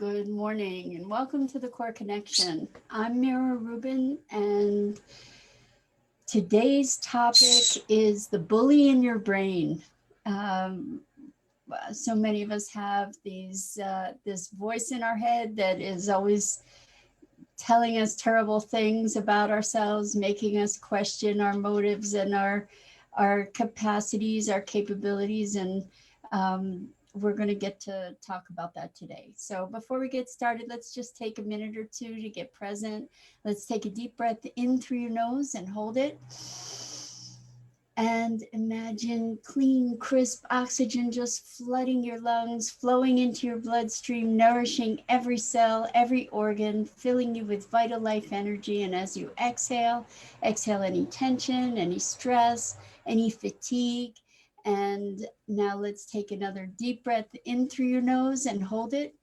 Good morning and welcome to the Core Connection. I'm Mira Rubin, and today's topic is the bully in your brain. Um, so many of us have this voice in our head that is always telling us terrible things about ourselves, making us question our motives and our capacities, our capabilities, and we're going to get to talk about that today. So before we get started, let's just take a minute or two to get present. Let's take a deep breath in through your nose and hold it. And imagine clean, crisp oxygen just flooding your lungs, flowing into your bloodstream, nourishing every cell, every organ, filling you with vital life energy. And as you exhale, exhale any tension, any stress, any fatigue. And now let's take another deep breath in through your nose and hold it.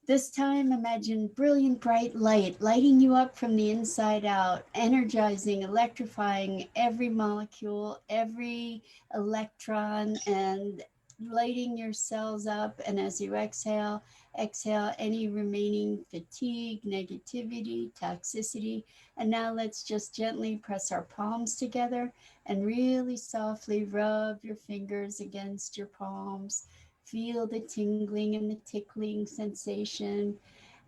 This time, imagine brilliant bright light lighting you up from the inside out, energizing, electrifying every molecule, every electron, and lighting your cells up. And as you exhale, exhale any remaining fatigue, negativity, toxicity. And now let's just gently press our palms together and really softly rub your fingers against your palms. Feel the tingling and the tickling sensation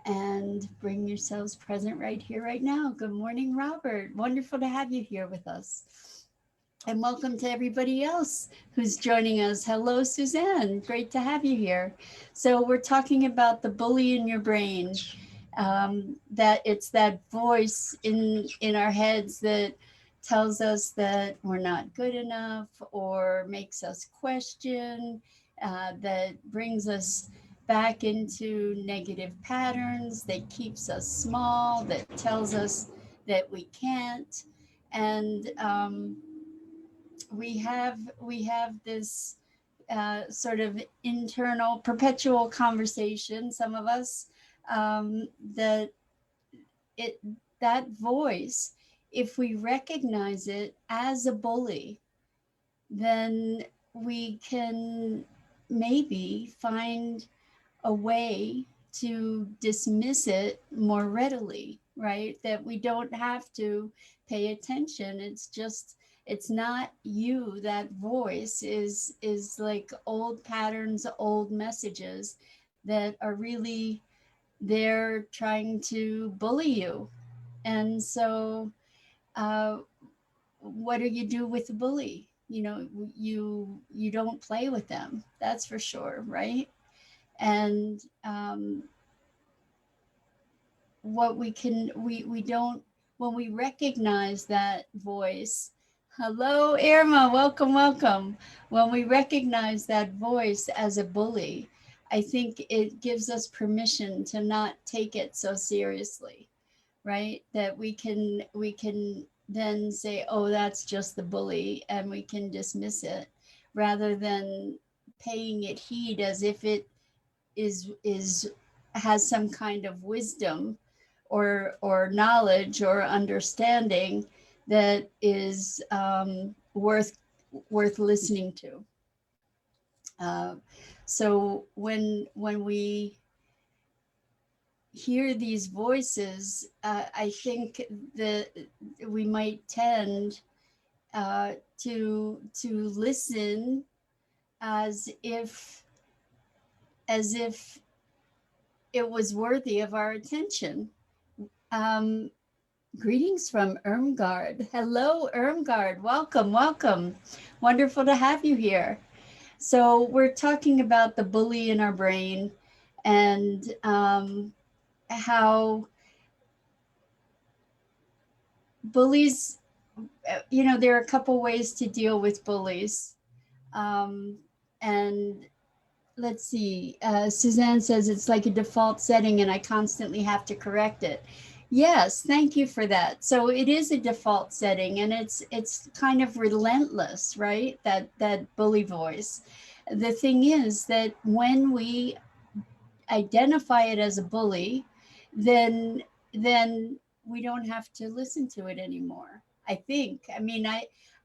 and bring yourselves present right here, right now. Good morning, Robert. Wonderful to have you here with us. And welcome to everybody else who's joining us. Hello, Suzanne. Great to have you here. So we're talking about the bully in your brain. That it's that voice in our heads that tells us that we're not good enough or makes us question, that brings us back into negative patterns, that keeps us small, that tells us that we can't. And we have this sort of internal perpetual conversation, some of us, that it that voice, if we recognize it as a bully, then we can maybe find a way to dismiss it more readily, right? That we don't have to pay attention. It's not you. That voice is like old patterns, old messages that are really there trying to bully you. And so uh, what do you do with the bully? You don't play with them, that's for sure, right? And what we don't, when we recognize that voice. Hello, Irma, welcome. When we recognize that voice as a bully, I think it gives us permission to not take it so seriously, right? That we can then say, oh, that's just the bully, and we can dismiss it rather than paying it heed as if it is has some kind of wisdom or knowledge or understanding that is worth listening to. Uh, so when we hear these voices, I think that we might tend to listen as if it was worthy of our attention. Um, Greetings from Irmgard. Hello, Irmgard. Welcome. Wonderful to have you here. So we're talking about the bully in our brain and how bullies, there are a couple ways to deal with bullies. Um, and let's see, Suzanne says it's like a default setting and I constantly have to correct it. Yes, thank you for that. So it is a default setting, and it's kind of relentless, right? That bully voice. The thing is that when we identify it as a bully, then we don't have to listen to it anymore. I think. I mean,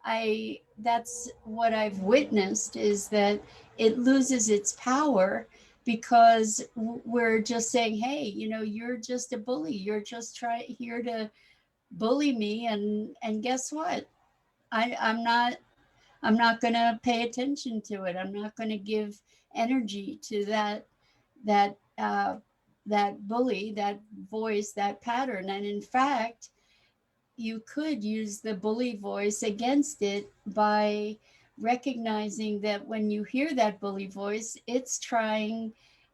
I that's what I've witnessed, is that it loses its power because we're just saying, hey, you know, you're just a bully. You're just here to bully me, and guess what? I'm not I'm not going to pay attention to it. I'm not going to give energy to that that bully, that voice, that pattern. And in fact, you could use the bully voice against it by recognizing that when you hear that bully voice, it's trying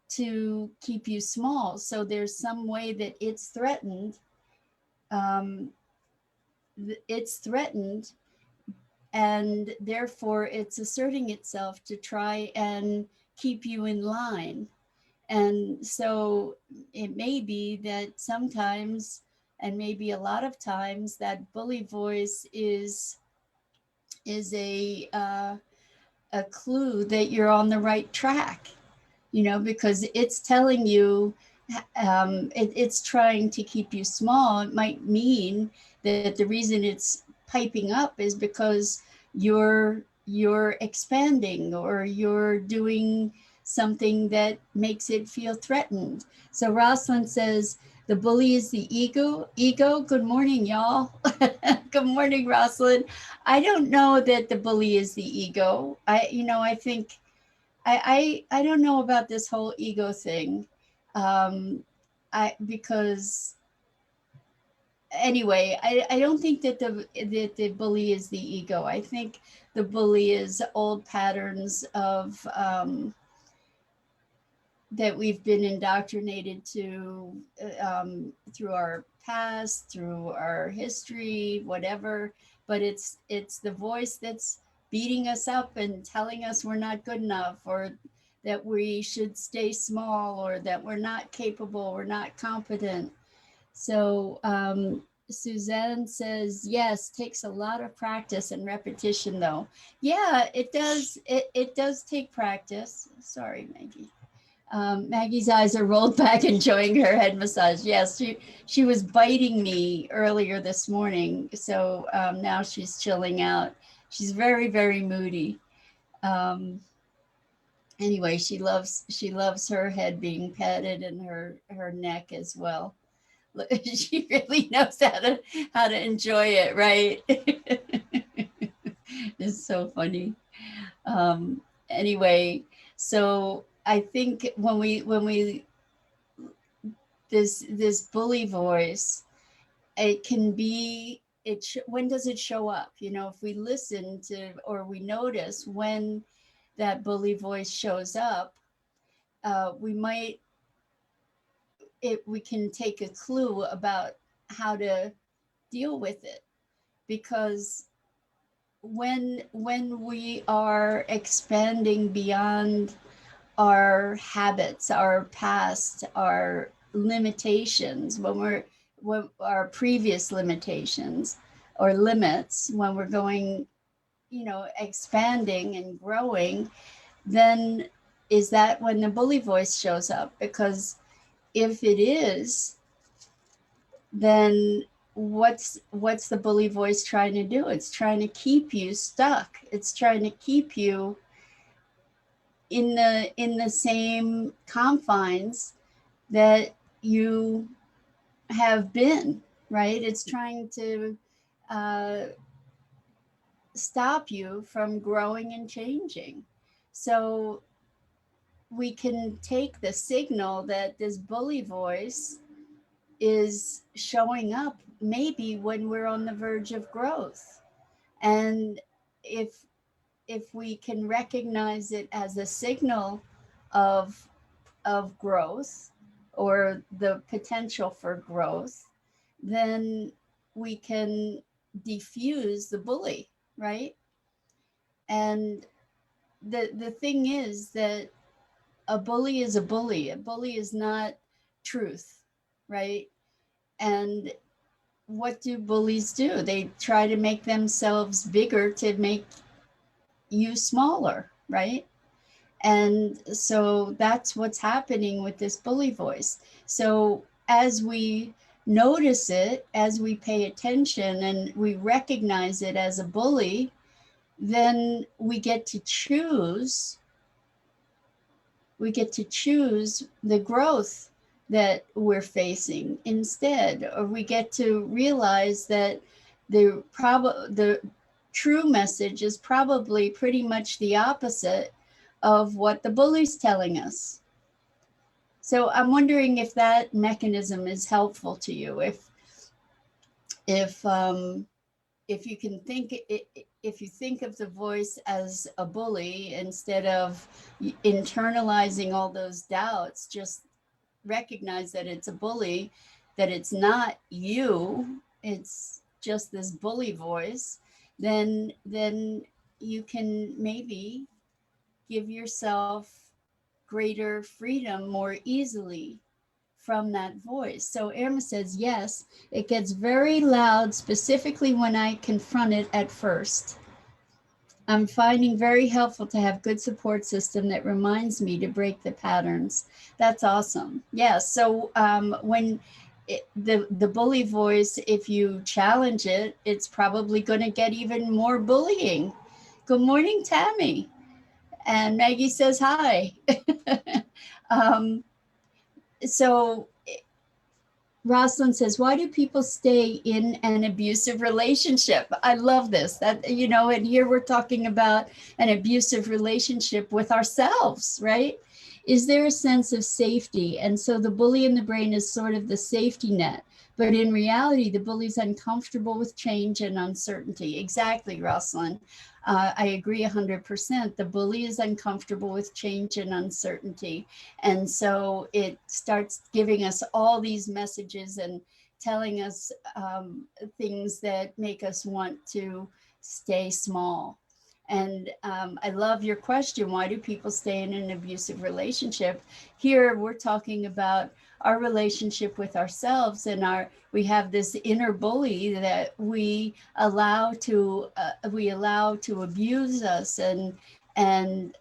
to keep you small. So there's some way that it's threatened. Um, it's threatened, and therefore it's asserting itself to try and keep you in line. And so it may be that sometimes, and maybe a lot of times, that bully voice is a clue that you're on the right track, you know, because it's telling you, it's trying to keep you small. It might mean that the reason it's piping up is because you're expanding, or you're doing something that makes it feel threatened. So Rosalind says the bully is the ego. Good morning, y'all. Good morning, Rosalind. I don't know that the bully is the ego. I think I don't know about this whole ego thing. I because anyway, I don't think that the bully is the ego. I think the bully is old patterns of that we've been indoctrinated to, through our past, through our history, whatever. But it's the voice that's beating us up and telling us we're not good enough, or that we should stay small, or that we're not capable, we're not competent. So Suzanne says, yes, takes a lot of practice and repetition, though. Yeah, it does. It does take practice. Sorry, Maggie. Maggie's eyes are rolled back, enjoying her head massage. Yes, she was biting me earlier this morning, so now she's chilling out. She's very, very moody. Um, anyway, she loves her head being petted, and her neck as well. She really knows how to enjoy it, right? It's so funny. Um, anyway, so I think when we this bully voice, it can be when does it show up? You know, if we listen to, or we notice when that bully voice shows up, we might we can take a clue about how to deal with it. Because when we are expanding beyond our habits, our past, our limitations, when our previous limitations or limits, when we're going, expanding and growing, then is that when the bully voice shows up? Because if it is, then what's the bully voice trying to do? It's trying to keep you stuck. It's trying to keep you in the same confines that you have been, right? It's trying to uh, stop you from growing and changing. So we can take the signal that this bully voice is showing up maybe when we're on the verge of growth. And if we can recognize it as a signal of growth, or the potential for growth, then we can defuse the bully, right? And the thing is that a bully is a bully. A bully is not truth, right? And what do bullies do? They try to make themselves bigger to make you smaller, right? And so that's what's happening with this bully voice. So as we notice it, as we pay attention and we recognize it as a bully, then we get to choose We get to choose the growth that we're facing instead, or we get to realize that the true message is probably pretty much the opposite of what the bully's telling us. So I'm wondering if that mechanism is helpful to you. If if you can think if you think of the voice as a bully instead of internalizing all those doubts, just recognize that it's a bully, that it's not you, it's just this bully voice, then you can maybe give yourself greater freedom more easily from that voice. So Irma says, yes, it gets very loud, specifically when I confront it at first. I'm finding very helpful to have good support system that reminds me to break the patterns. That's awesome. Yeah. So when the bully voice, if you challenge it, it's probably going to get even more bullying. Good morning, Tammy. And Maggie says hi. um, so Rosalind says, why do people stay in an abusive relationship? I love this. That, you know, and here we're talking about an abusive relationship with ourselves, right? Is there a sense of safety? And so the bully in the brain is sort of the safety net. But in reality, the bully's uncomfortable with change and uncertainty. Exactly, Rosalind. I agree 100%. The bully is uncomfortable with change and uncertainty. And so it starts giving us all these messages and telling us things that make us want to stay small. And I love your question. Why do people stay in an abusive relationship? Here we're talking about our relationship with ourselves, and we have this inner bully that we allow to abuse us and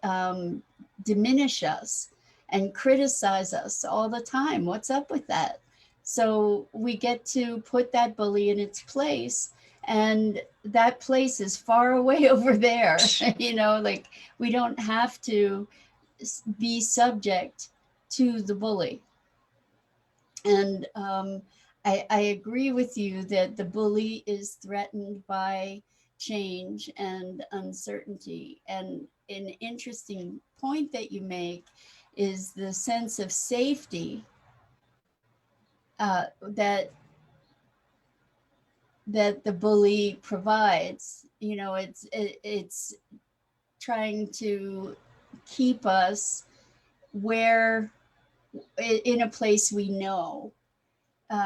diminish us and criticize us all the time. What's up with that? So we get to put that bully in its place, and that place is far away over there. You know, like we don't have to be subject to the bully. And I agree with you that the bully is threatened by change and uncertainty. And an interesting point that you make is the sense of safety that the bully provides. You know, it's trying to keep us where in a place we know,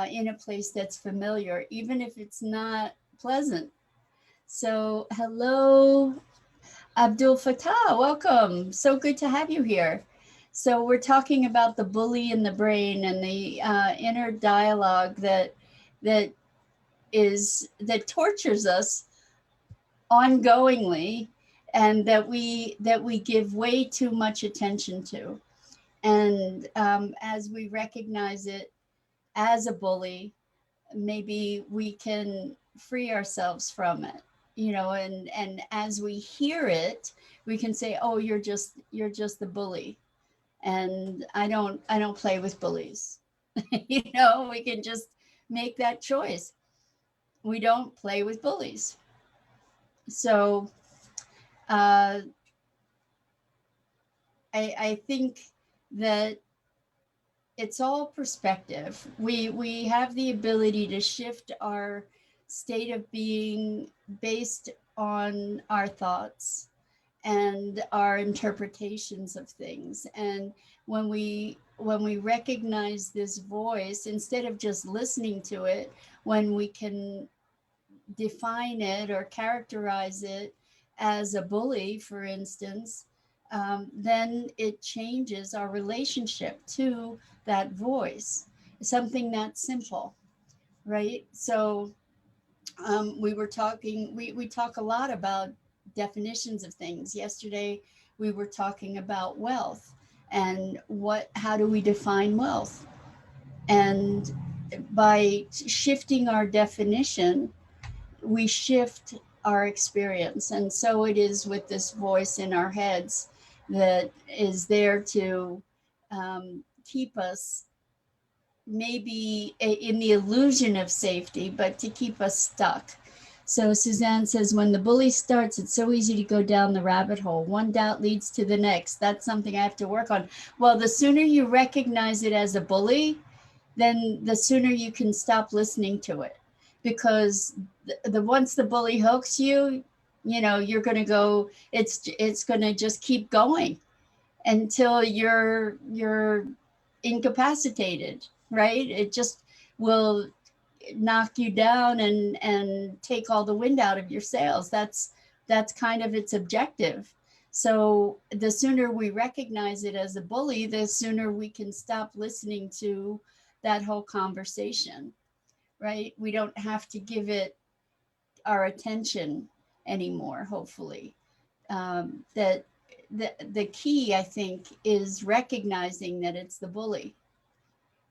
in a place that's familiar, even if it's not pleasant. So, hello, Abdul Fattah, welcome. So good to have you here. So, we're talking about the bully in the brain and the inner dialogue that tortures us ongoingly, and that we give way too much attention to. And as we recognize it as a bully, maybe we can free ourselves from it, you know, and as we hear it, we can say, oh, you're just the bully, and I don't play with bullies. You know, we can just make that choice. We don't play with bullies. So uh, I think that it's all perspective. We have the ability to shift our state of being based on our thoughts and our interpretations of things. And when we recognize this voice, instead of just listening to it, when we can define it or characterize it as a bully, for instance, then it changes our relationship to that voice. Something that simple, right? So we were talking, we talk a lot about definitions of things. Yesterday, we were talking about wealth and how do we define wealth? And by shifting our definition, we shift our experience. And so it is with this voice in our heads. that is there to keep us maybe in the illusion of safety, but to keep us stuck. So Suzanne says, when the bully starts, it's so easy to go down the rabbit hole. One doubt leads to the next. That's something I have to work on. Well, the sooner you recognize it as a bully, then the sooner you can stop listening to it. Because the once the bully hooks you, you know, you're going to go, it's going to just keep going until you're incapacitated, right? It just will knock you down and take all the wind out of your sails. That's kind of its objective. So the sooner we recognize it as a bully, the sooner we can stop listening to that whole conversation, right? We don't have to give it our attention anymore, hopefully. That the key, I think, is recognizing that it's the bully,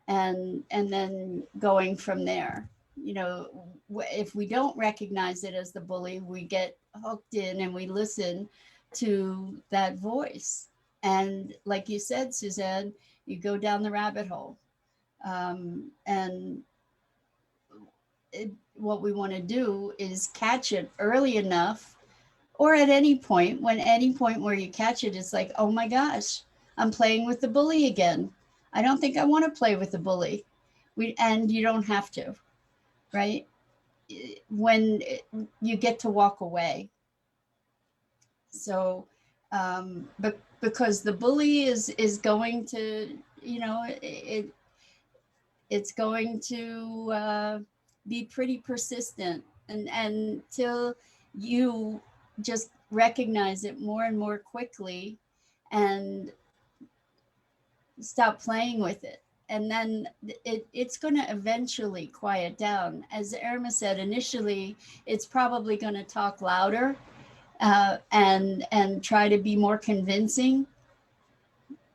and then going from there. You know, if we don't recognize it as the bully, we get hooked in and we listen to that voice. And like you said, Suzanne, you go down the rabbit hole. And what we want to do is catch it early enough, or at any point, when any point where you catch it, it's like, oh my gosh, I'm playing with the bully again. I don't think I want to play with the bully. And you don't have to, right? When you get to walk away. So, but because the bully is going to, you know, it's going to be pretty persistent, and till you just recognize it more and more quickly and stop playing with it. And then it's going to eventually quiet down. As Irma said, initially, it's probably going to talk louder and try to be more convincing.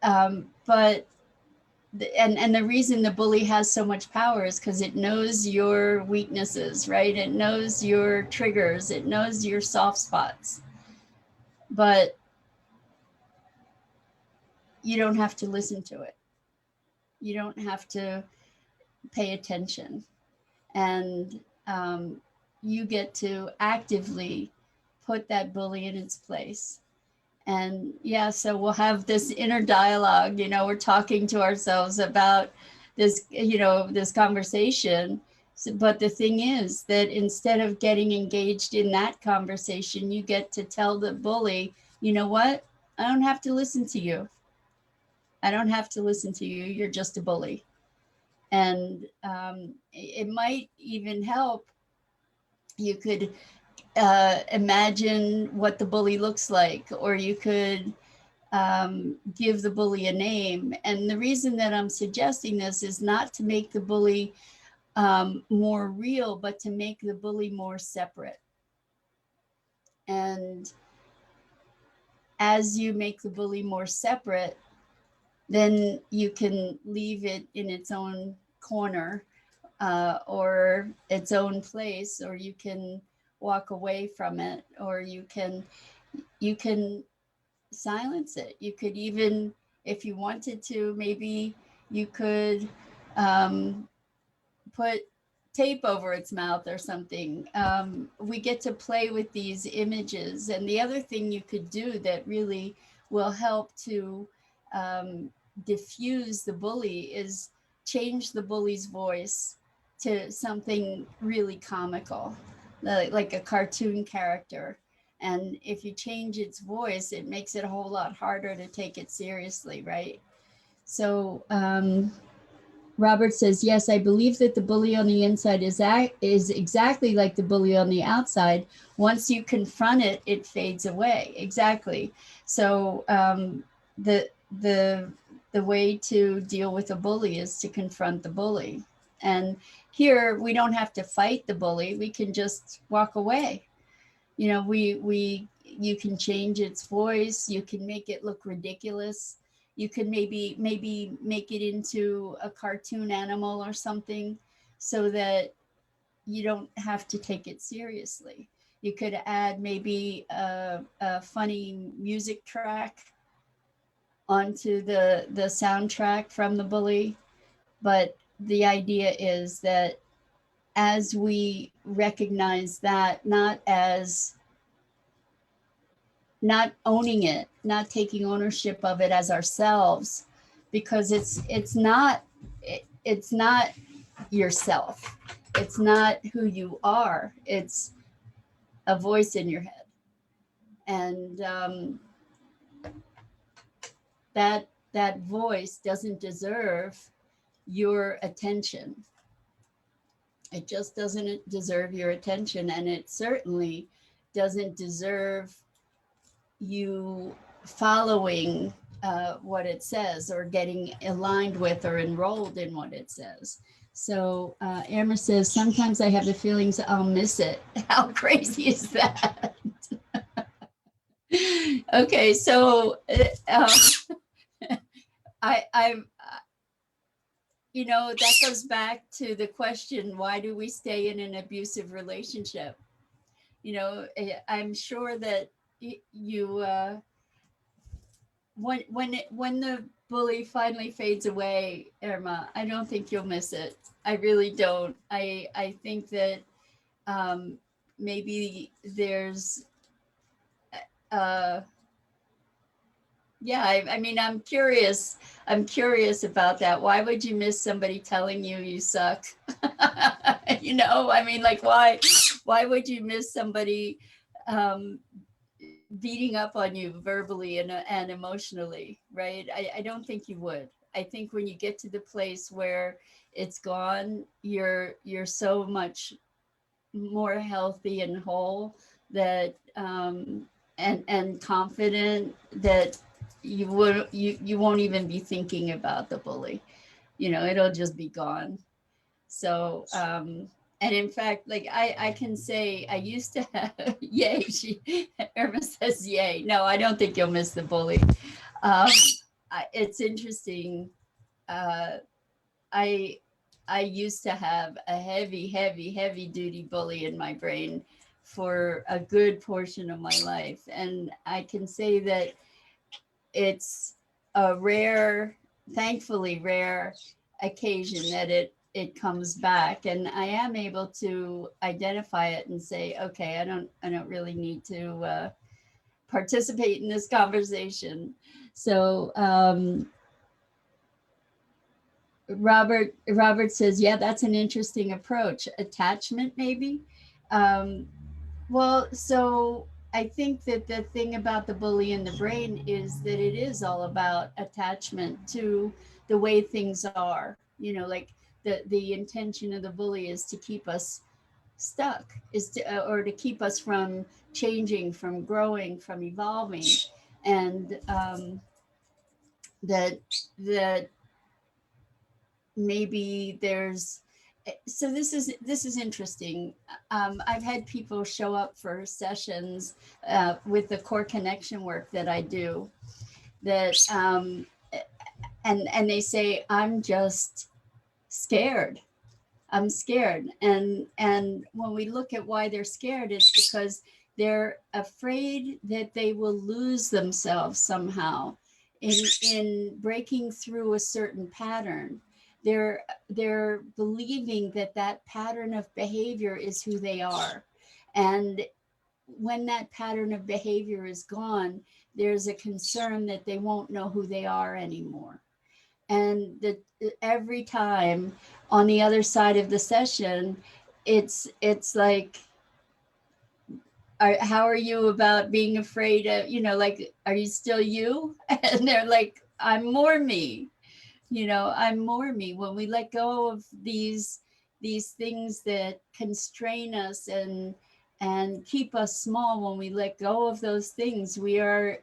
But and the reason the bully has so much power is because it knows your weaknesses, right? It knows your triggers, it knows your soft spots. But you don't have to listen to it. You don't have to pay attention. And um, you get to actively put that bully in its place. And yeah, so we'll have this inner dialogue, you know, we're talking to ourselves about this, you know, this conversation. But the thing is that instead of getting engaged in that conversation, you get to tell the bully, you know what? I don't have to listen to you. I don't have to listen to you. You're just a bully. And it might even help. You could imagine what the bully looks like, or you could give the bully a name. And the reason that I'm suggesting this is not to make the bully more real, but to make the bully more separate. And as you make the bully more separate, then you can leave it in its own corner or its own place, or you can walk away from it, or you can silence it. You could even, if you wanted to, maybe you could um, put tape over its mouth or something. We get to play with these images. And the other thing you could do that really will help to diffuse the bully is change the bully's voice to something really comical, like a cartoon character. And if you change its voice, it makes it a whole lot harder to take it seriously, right? So, Robert says, yes, I believe that the bully on the inside is exactly like the bully on the outside. Once you confront it, it fades away. Exactly. So the the the way to deal with a bully is to confront the bully. And here we don't have to fight the bully. We can just walk away. You know, we you can change its voice. You can make it look ridiculous. You could maybe make it into a cartoon animal or something, so that you don't have to take it seriously. You could add maybe a funny music track onto the soundtrack from the bully. But the idea is that as we recognize that, not owning it, not taking ownership of it as ourselves, because it's not yourself. It's not who you are. It's a voice in your head, and that voice doesn't deserve your attention. It just doesn't deserve your attention, and it certainly doesn't deserve you following what it says or getting aligned with or enrolled in what it says. So Irma says, sometimes I have the feelings I'll miss it. How crazy is that? Okay, so I that goes back to the question, why do we stay in an abusive relationship? I'm sure that you when the bully finally fades away, Irma, I don't think you'll miss it. I really don't. I think that um, maybe there's uh, yeah. I mean, I'm curious. I'm curious about that. Why would you miss somebody telling you you suck? I mean, like, why would you miss somebody um, beating up on you verbally and emotionally, right? I don't think you would. I think when you get to the place where it's gone, you're so much more healthy and whole that and confident that you won't even be thinking about the bully. It'll just be gone. So, and in fact, like I can say I used to have, yay, Irma says yay. No, I don't think you'll miss the bully. Um, it's interesting. Uh, I, I used to have a heavy, heavy, heavy duty bully in my brain for a good portion of my life. And I can say that it's a rare, thankfully rare occasion that it comes back, and I am able to identify it and say, okay, I don't really need to participate in this conversation. So Robert says, yeah, that's an interesting approach. Attachment, maybe. um, Well, so I think that the thing about the bully in the brain is that it is all about attachment to the way things are. Like the intention of the bully is to keep us stuck, or to keep us from changing, from growing, from evolving, and that that maybe there's so this is interesting. I've had people show up for sessions with the core connection work that I do, that and they say, I'm just scared. I'm scared. And when we look at why they're scared, it's because they're afraid that they will lose themselves somehow in breaking through a certain pattern. They're believing that that pattern of behavior is who they are. And when that pattern of behavior is gone, there's a concern that they won't know who they are anymore. And that every time on the other side of the session, it's like, how are you about being afraid of, like, are you still you? And they're like, I'm more me. I'm more me. When we let go of these things that constrain us and keep us small, when we let go of those things, we are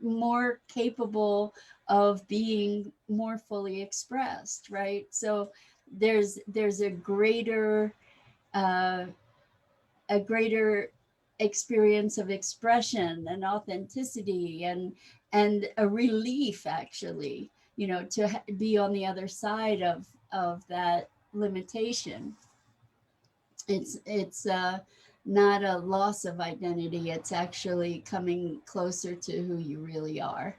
more capable of being more fully expressed, right? So there's uh, a greater experience of expression and authenticity, and a relief, actually, to be on the other side of that limitation. It's not a loss of identity. It's actually coming closer to who you really are.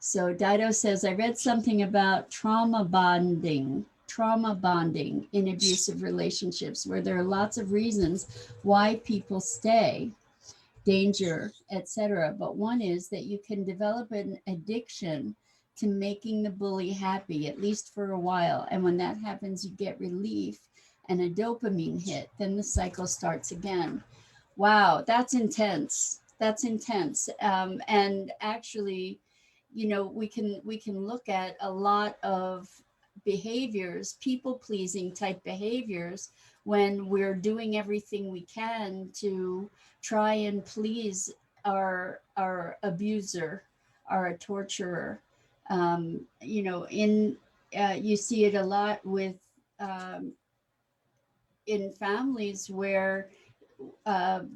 So Dido says, I read something about trauma bonding in abusive relationships, where there are lots of reasons why people stay, danger, etc. But one is that you can develop an addiction to making the bully happy, at least for a while. And when that happens, you get relief and a dopamine hit. Then the cycle starts again. Wow, that's intense. That's intense. And actually, we can look at a lot of behaviors, people pleasing type behaviors, when we're doing everything we can to try and please our abuser, our torturer. In You see it a lot with um, in families where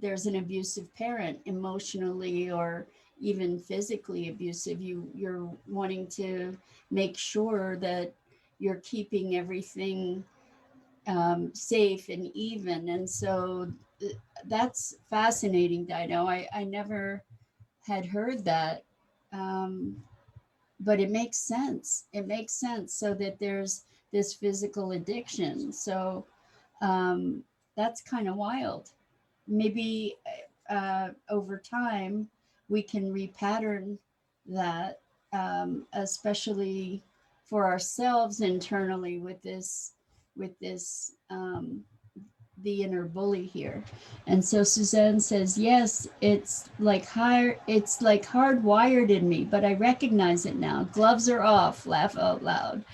there's an abusive parent, emotionally or even physically abusive. You're wanting to make sure that you're keeping everything safe and even. And so that's fascinating, Dido. I never had heard that. Um, but it makes sense. It makes sense, so that there's this physical addiction. So um, that's kind of wild. Maybe over time we can repattern that, especially for ourselves internally with this the inner bully here. And so Suzanne says, yes, it's like hardwired in me, but I recognize it now. Gloves are off, laugh out loud.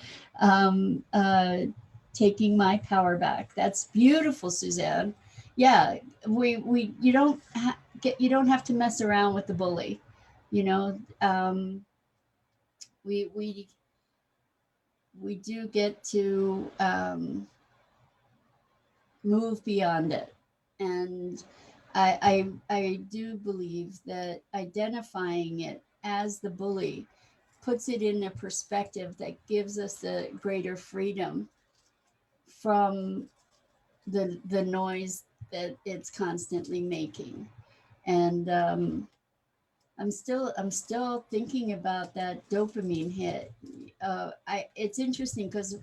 Um, uh, Taking my power back. That's beautiful, Suzanne. Yeah, we you don't have to mess around with the bully. You know, we we we do get to move beyond it. And I do believe that identifying it as the bully puts it in a perspective that gives us the greater freedom from the noise that it's constantly making. And I'm still thinking about that dopamine hit. It's interesting because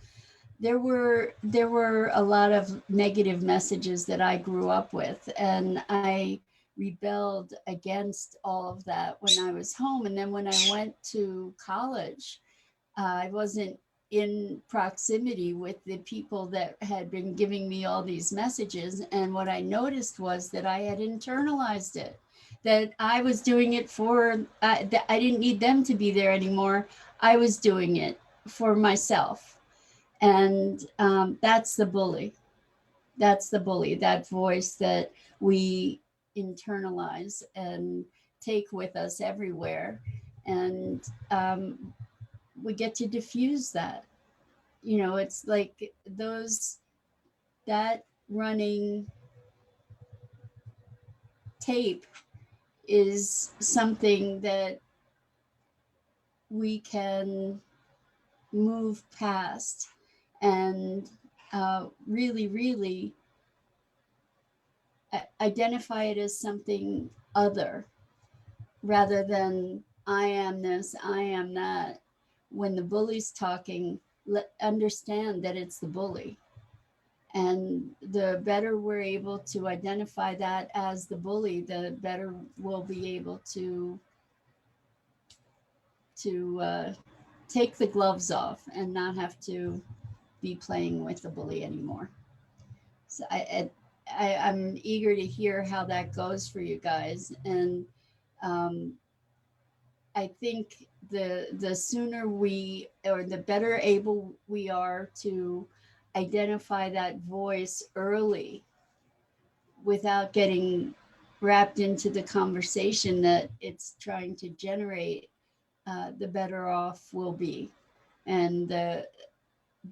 there were a lot of negative messages that I grew up with, and I rebelled against all of that when I was home. And then when I went to college, I wasn't in proximity with the people that had been giving me all these messages. And what I noticed was that I had internalized it, that I was doing it that I didn't need them to be there anymore. I was doing it for myself. And that's the bully. That's the bully, that voice that we internalize and take with us everywhere. And we get to diffuse that. It's like that running tape is something that we can move past and really, really identify it as something other, rather than I am this, I am that. When the bully's talking, understand that it's the bully. And the better we're able to identify that as the bully, the better we'll be able to take the gloves off and not have to be playing with the bully anymore. So I'm eager to hear how that goes for you guys. And um, I think the sooner we, or the better able we are to identify that voice early without getting wrapped into the conversation that it's trying to generate, the better off we'll be, and the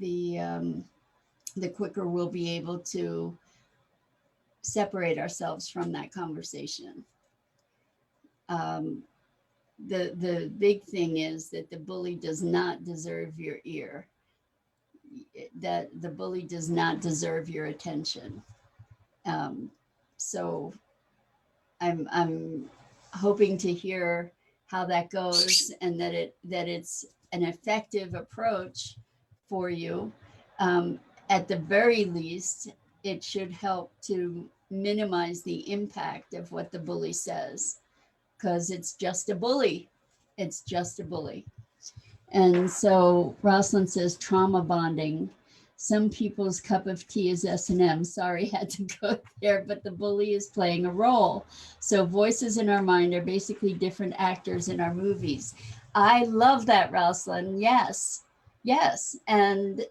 the quicker we'll be able to separate ourselves from that conversation. Um, the big thing is that the bully does not deserve your ear. That the bully does not deserve your attention. Um, so I'm hoping to hear how that goes, and that it's an effective approach for you. Um, at the very least, it should help to minimize the impact of what the bully says, because it's just a bully. It's just a bully. And so Rosalind says trauma bonding. Some people's cup of tea is S&M. Sorry, had to go there, but the bully is playing a role. So voices in our mind are basically different actors in our movies. I love that, Rosalind. Yes, yes. And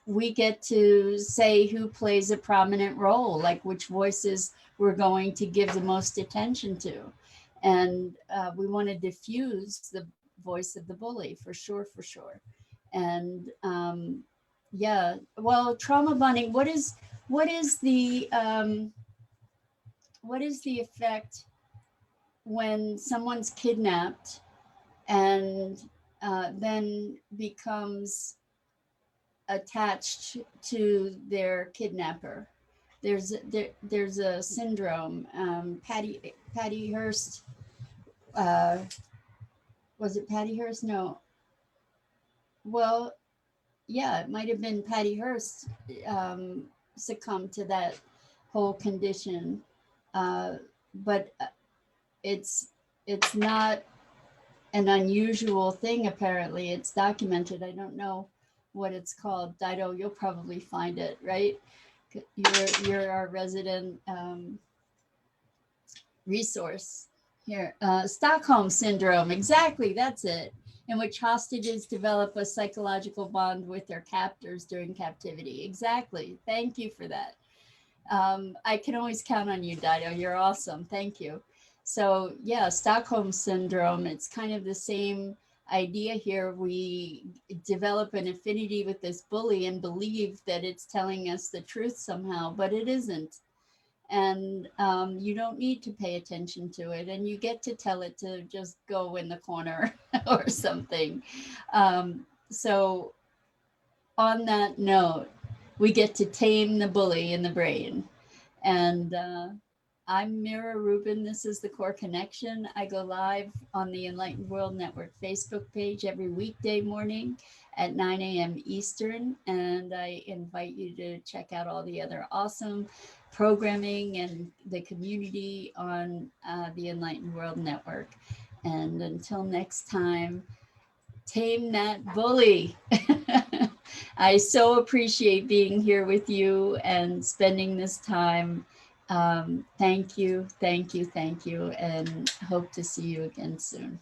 we get to say who plays a prominent role, like which voices we're going to give the most attention to. And we want to diffuse the voice of the bully, for sure, for sure. And yeah, well, trauma bonding, what is the effect when someone's kidnapped and then becomes attached to their kidnapper? There's a syndrome. Patty Hearst, uh, was it Patty Hearst? No. Well, yeah, it might have been Patty Hearst succumbed to that whole condition, uh, but it's it's not an unusual thing. Apparently, it's documented. I don't know what it's called. Dido, you'll probably find it, right? You're our resident resource here. Stockholm syndrome, exactly, that's it, in which hostages develop a psychological bond with their captors during captivity. Exactly. Thank you for that. I can always count on you, Dido. You're awesome. Thank you. So, yeah, Stockholm syndrome, it's kind of the same idea here. We develop an affinity with this bully and believe that it's telling us the truth somehow, but it isn't. And you don't need to pay attention to it, and you get to tell it to just go in the corner or something. So on that note, we get to tame the bully in the brain. And I'm Mira Rubin. This is the Core Connection. I go live on the Enlightened World Network Facebook page every weekday morning at 9 a.m. Eastern. And I invite you to check out all the other awesome programming and the community on the Enlightened World Network. And until next time, tame that bully. I so appreciate being here with you and spending this time. Thank you, thank you, thank you, and hope to see you again soon.